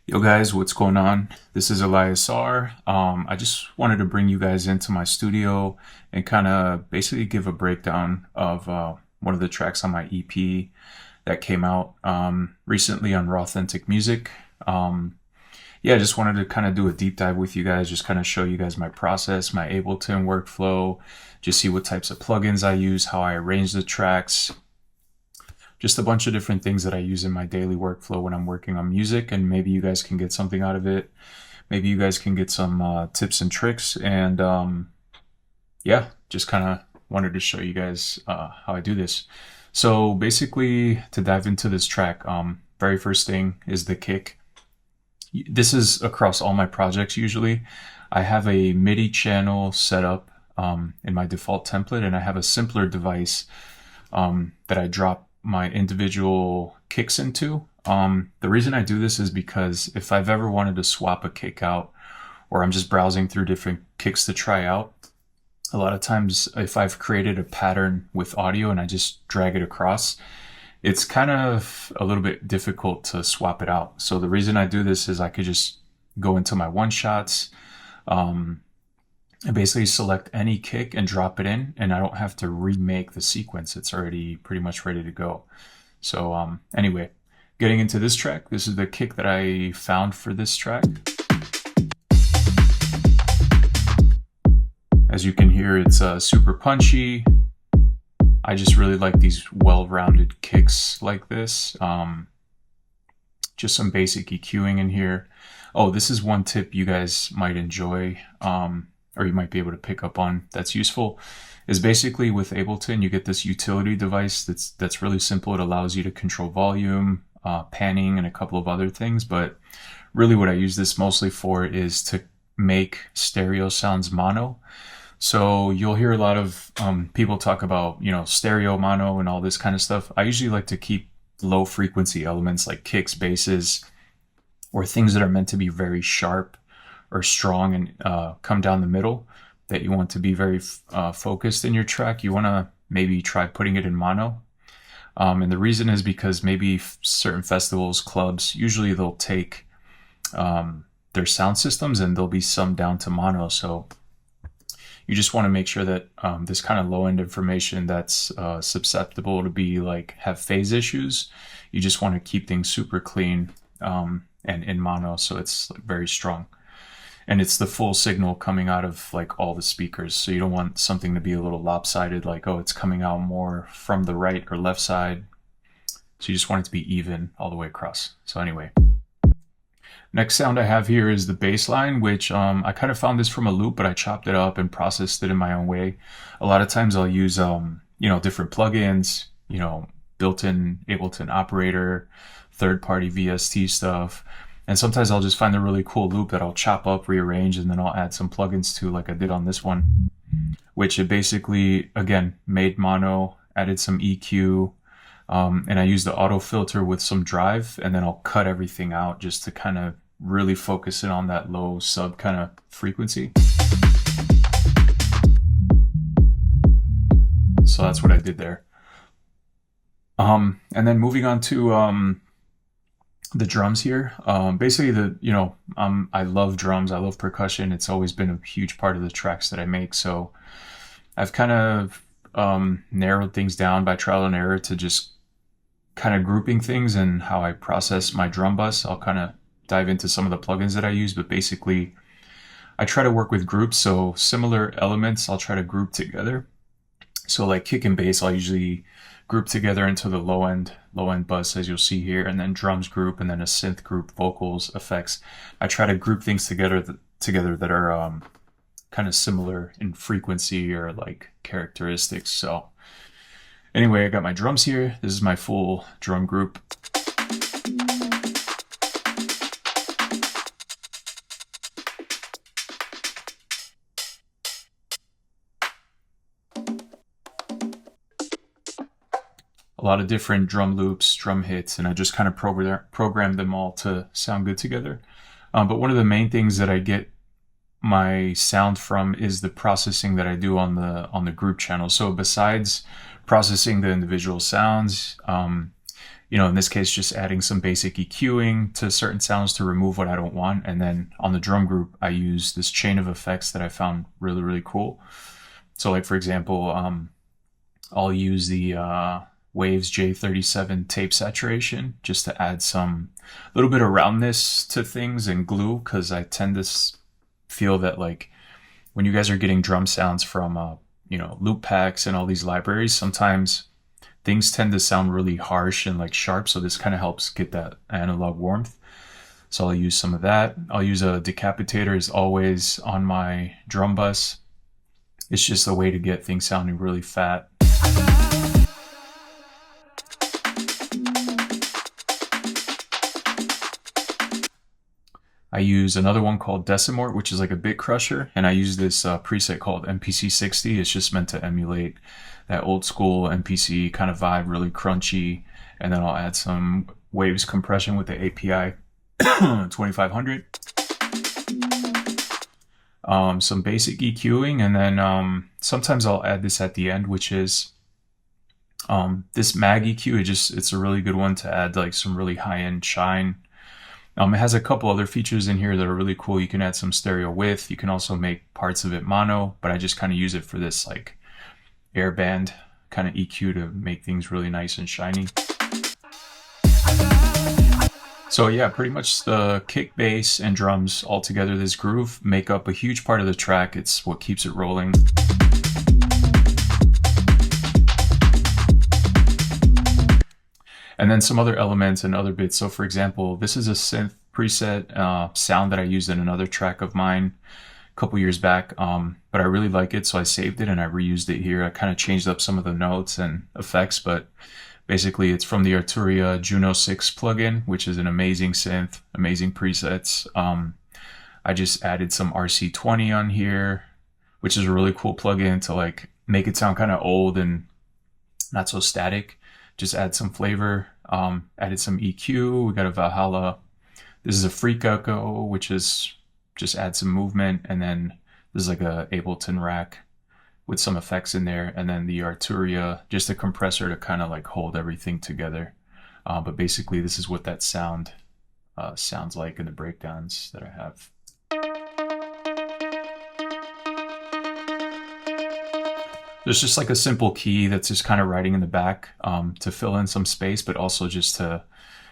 Yo guys, what's going on? This is Elias R. I just wanted to bring you guys into my studio and kind of basically give a breakdown of one of the tracks on my EP that came out recently on Rawthentic Music. Yeah, I just wanted to kind of do a deep dive with you guys, just kind of show you guys my process, my Ableton workflow, just see what types of plugins I use, how I arrange the tracks, just a bunch of different things that I use in my daily workflow when I'm working on music, and maybe you guys can get something out of it. Maybe you guys can get some tips and tricks, and yeah, just kind of wanted to show you guys how I do this. So basically, to dive into this track, very first thing is the kick. This is across all my projects usually. I have a MIDI channel set up in my default template, and I have a simpler device that I drop my individual kicks into. The reason I do this is because if I've ever wanted to swap a kick out, or I'm just browsing through different kicks to try out, a lot of times if I've created a pattern with audio and I just drag it across, it's kind of a little bit difficult to swap it out. So the reason I do this is I could just go into my one shots, and basically select any kick and drop it in, and I don't have to remake the sequence. It's already pretty much ready to go. So anyway, getting into this track, this is the kick that I found for this track. As you can hear, it's super punchy. I just really like these well-rounded kicks like this. Just some basic EQing in here. Oh, this is one tip you guys might enjoy, or you might be able to pick up on that's useful, is basically with Ableton, you get this utility device that's really simple. It allows you to control volume, panning, and a couple of other things. But really what I use this mostly for is to make stereo sounds mono. So you'll hear a lot of people talk about, stereo mono and all this kind of stuff. I usually like to keep low frequency elements like kicks, basses, or things that are meant to be very sharp or strong and come down the middle, that you want to be very focused in your track. You want to maybe try putting it in mono. And the reason is because maybe certain festivals, clubs, usually they'll take their sound systems and there'll be some down to mono. So you just want to make sure that this kind of low end information that's susceptible to be have phase issues, you just want to keep things super clean and in mono, so it's very strong. And it's the full signal coming out of all the speakers. So you don't want something to be a little lopsided, oh, it's coming out more from the right or left side. So you just want it to be even all the way across. So anyway, next sound I have here is the bass line, which I kind of found this from a loop, but I chopped it up and processed it in my own way. A lot of times I'll use, different plugins, built-in Ableton operator, third-party VST stuff. And sometimes I'll just find a really cool loop that I'll chop up, rearrange, and then I'll add some plugins to, like I did on this one, which it basically, again, made mono, added some EQ, and I used the auto filter with some drive, and then I'll cut everything out just to kind of really focus in on that low sub kind of frequency. So that's what I did there. And then moving on to the drums here. Basically I love drums. I love percussion. It's always been a huge part of the tracks that I make. So I've kind of narrowed things down by trial and error to just kind of grouping things and how I process my drum bus. I'll kind of dive into some of the plugins that I use, but basically I try to work with groups. So similar elements I'll try to group together. So like kick and bass, I'll usually group together into the low end bus, as you'll see here, and then drums group, and then a synth group, vocals, effects. I try to group things together that are kind of similar in frequency or characteristics. So anyway, I got my drums here. This is my full drum group. A lot of different drum loops, drum hits, and I just kind of programmed them all to sound good together. But one of the main things that I get my sound from is the processing that I do on the group channel. So besides processing the individual sounds, in this case, just adding some basic EQing to certain sounds to remove what I don't want. And then on the drum group, I use this chain of effects that I found really, really cool. So like, for example, I'll use the Waves J37 tape saturation just to add some little bit of roundness to things and glue, because I tend to feel that like when you guys are getting drum sounds from loop packs and all these libraries, sometimes things tend to sound really harsh and like sharp, so this kind of helps get that analog warmth. So I'll use some of that. I'll use a decapitator as always on my drum bus. It's just a way to get things sounding really fat. I use another one called Decimort, which is like a bit crusher, and I use this preset called MPC 60. It's just meant to emulate that old school MPC kind of vibe, really crunchy, and then I'll add some waves compression with the API 2500. Some basic EQing, and then sometimes I'll add this at the end, which is this mag EQ. It's a really good one to add like some really high-end shine. It has a couple other features in here that are really cool. You can add some stereo width. You can also make parts of it mono, but I just kind of use it for this like airband kind of EQ to make things really nice and shiny. So yeah, pretty much the kick, bass, and drums all together, this groove, make up a huge part of the track. It's what keeps it rolling. And then some other elements and other bits. So for example, this is a synth preset sound that I used in another track of mine a couple years back, but I really like it, so I saved it and I reused it here. I kind of changed up some of the notes and effects, but basically it's from the Arturia Juno 6 plugin, which is an amazing synth, amazing presets. I just added some RC20 on here, which is a really cool plugin to like make it sound kind of old and not so static. Just add some flavor. Added some EQ. We got a Valhalla. This is a Freak Echo, which is just add some movement. And then this is like a Ableton rack with some effects in there. And then the Arturia, just a compressor to kind of like hold everything together. But basically this is what that sound sounds like in the breakdowns that I have. There's just like a simple key that's just kind of riding in the back to fill in some space, but also just to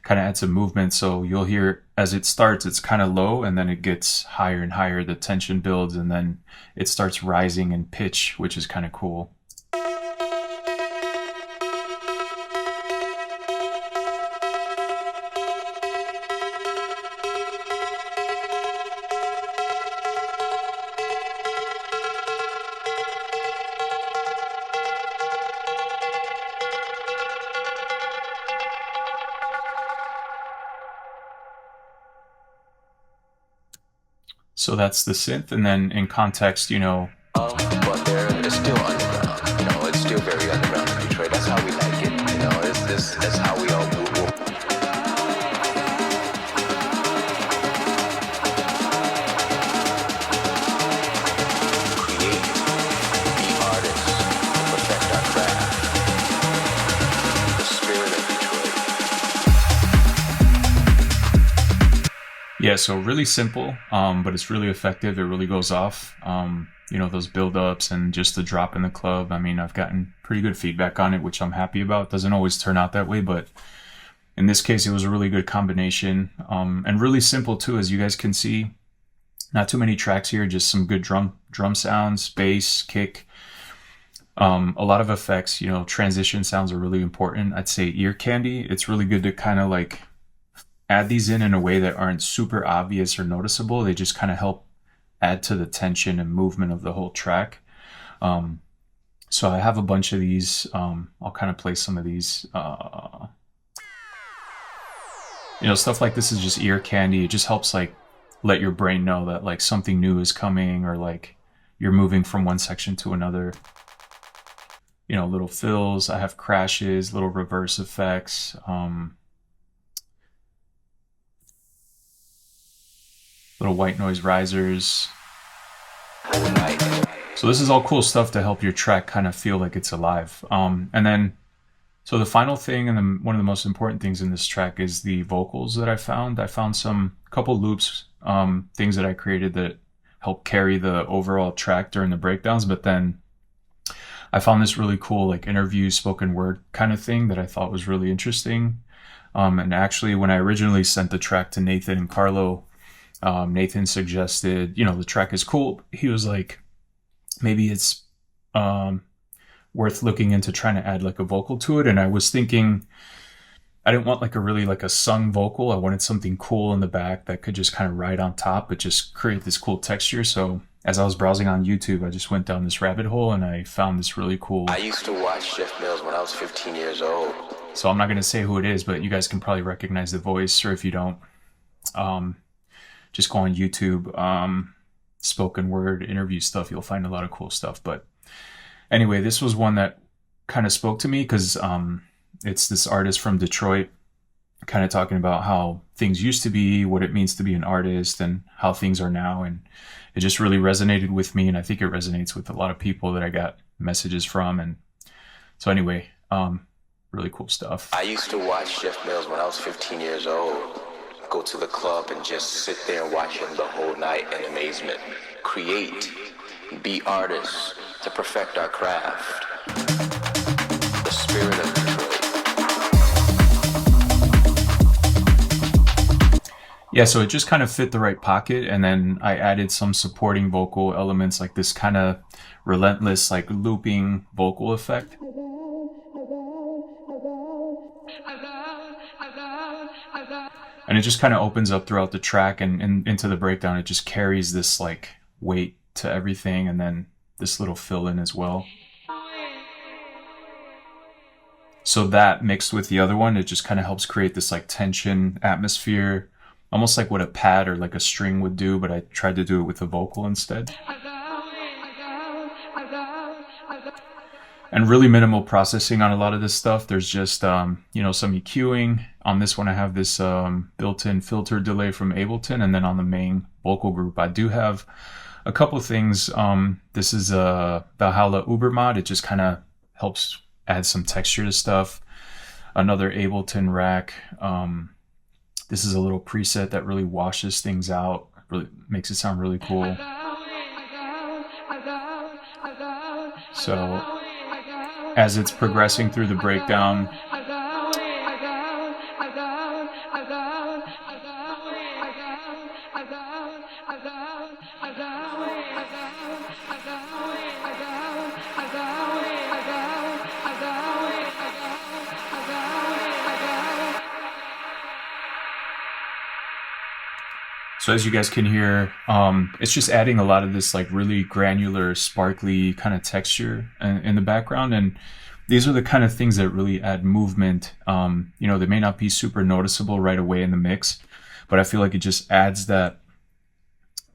kind of add some movement. So you'll hear as it starts, it's kind of low, and then it gets higher and higher. The tension builds, and then it starts rising in pitch, which is kind of cool. So that's the synth, and then in context, but it's still underground. It's still very underground in Detroit. That's how we like it. That's how we all move. Create, be artists, perfect our craft. The spirit of Detroit. Yeah, so really simple, but it's really effective. It really goes off. Those build-ups and just the drop in the club. I mean, I've gotten pretty good feedback on it, which I'm happy about. Doesn't always turn out that way, but in this case, it was a really good combination. And really simple too, as you guys can see. Not too many tracks here, just some good drum sounds, bass, kick. A lot of effects, transition sounds are really important. I'd say ear candy. It's really good to kind of like add these in a way that aren't super obvious or noticeable. They just kind of help add to the tension and movement of the whole track. So I have a bunch of these. I'll kind of play some of these. Stuff like this is just ear candy. It just helps like let your brain know that like something new is coming, or like you're moving from one section to another. Little fills. I have crashes, little reverse effects. Little white noise risers. So this is all cool stuff to help your track kind of feel like it's alive. And then So the final thing, and one of the most important things in this track, is the vocals that I found. I found some couple loops, things that I created that help carry the overall track during the breakdowns. But then I found this really cool like interview spoken word kind of thing that I thought was really interesting. And actually, when I originally sent the track to Nathan and Carlo, Nathan suggested, the track is cool. He was like, maybe it's worth looking into trying to add like a vocal to it. And I was thinking, I didn't want like a sung vocal. I wanted something cool in the back that could just kind of ride on top, but just create this cool texture. So as I was browsing on YouTube, I just went down this rabbit hole and I found this really cool. I used to watch Jeff Mills when I was 15 years old. So I'm not going to say who it is, but you guys can probably recognize the voice, or if you don't, just go on YouTube, spoken word interview stuff. You'll find a lot of cool stuff. But anyway, this was one that kind of spoke to me because it's this artist from Detroit kind of talking about how things used to be, what it means to be an artist, and how things are now. And it just really resonated with me, and I think it resonates with a lot of people that I got messages from. And so anyway, really cool stuff. I used to watch Jeff Mills when I was 15 years old. Go to the club and just sit there and watch him the whole night in amazement. Create, be artists to perfect our craft. The spirit of Detroit. Yeah, so it just kind of fit the right pocket, and then I added some supporting vocal elements, like this kind of relentless, like looping vocal effect. And it just kind of opens up throughout the track and into the breakdown. It just carries this like weight to everything, and then this little fill in as well. So that mixed with the other one, it just kind of helps create this like tension atmosphere, almost like what a pad or like a string would do, but I tried to do it with a vocal instead. And really minimal processing on a lot of this stuff. There's just, some EQing. On this one, I have this built-in filter delay from Ableton. And then on the main vocal group, I do have a couple things. This is a Valhalla Uber mod. It just kind of helps add some texture to stuff. Another Ableton rack. This is a little preset that really washes things out. Really makes it sound really cool. So as it's progressing through the breakdown, so as you guys can hear, it's just adding a lot of this like really granular, sparkly kind of texture in the background. And these are the kind of things that really add movement. They may not be super noticeable right away in the mix, but I feel like it just adds that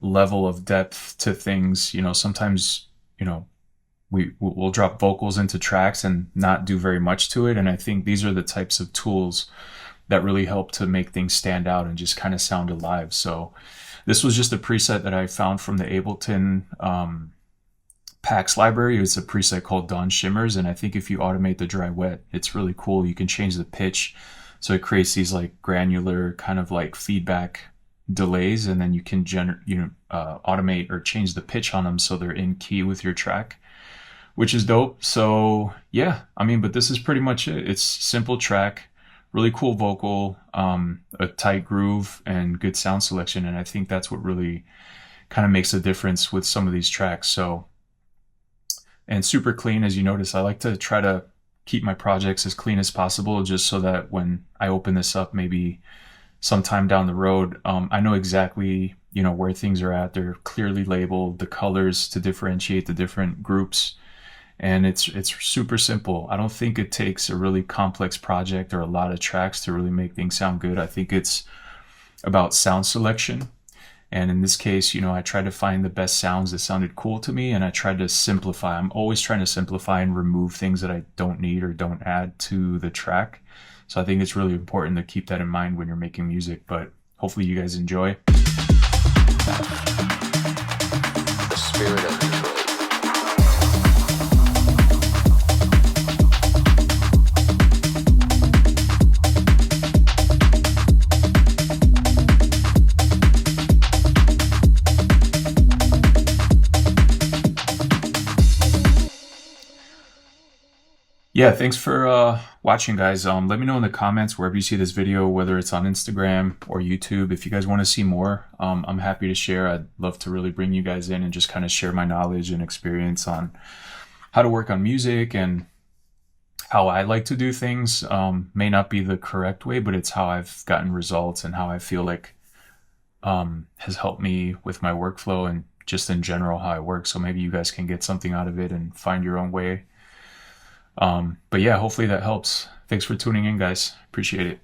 level of depth to things. Sometimes, we'll drop vocals into tracks and not do very much to it. And I think these are the types of tools that really help to make things stand out and just kind of sound alive. So this was just a preset that I found from the Ableton PAX library. It's a preset called Dawn Shimmers, and I think if you automate the dry wet, it's really cool. You can change the pitch, so it creates these like granular kind of like feedback delays, and then you can automate or change the pitch on them so they're in key with your track, which is dope. So yeah, but this is pretty much it. It's simple track, really cool vocal, a tight groove, and good sound selection. And I think that's what really kind of makes a difference with some of these tracks. So, and super clean, as you notice. I like to try to keep my projects as clean as possible, just so that when I open this up, maybe sometime down the road, I know exactly, where things are at. They're clearly labeled, the colors to differentiate the different groups. And it's super simple. I don't think it takes a really complex project or a lot of tracks to really make things sound good. I think it's about sound selection. And in this case, I tried to find the best sounds that sounded cool to me, and I tried to simplify. I'm always trying to simplify and remove things that I don't need or don't add to the track. So I think it's really important to keep that in mind when you're making music. But hopefully you guys enjoy. The spirit of Detroit. Yeah, thanks for watching, guys. Let me know in the comments wherever you see this video, whether it's on Instagram or YouTube. If you guys want to see more, I'm happy to share. I'd love to really bring you guys in and just kind of share my knowledge and experience on how to work on music and how I like to do things. May not be the correct way, but it's how I've gotten results and how I feel like has helped me with my workflow and just in general how I work. So maybe you guys can get something out of it and find your own way. But yeah, hopefully that helps. Thanks for tuning in, guys. Appreciate it.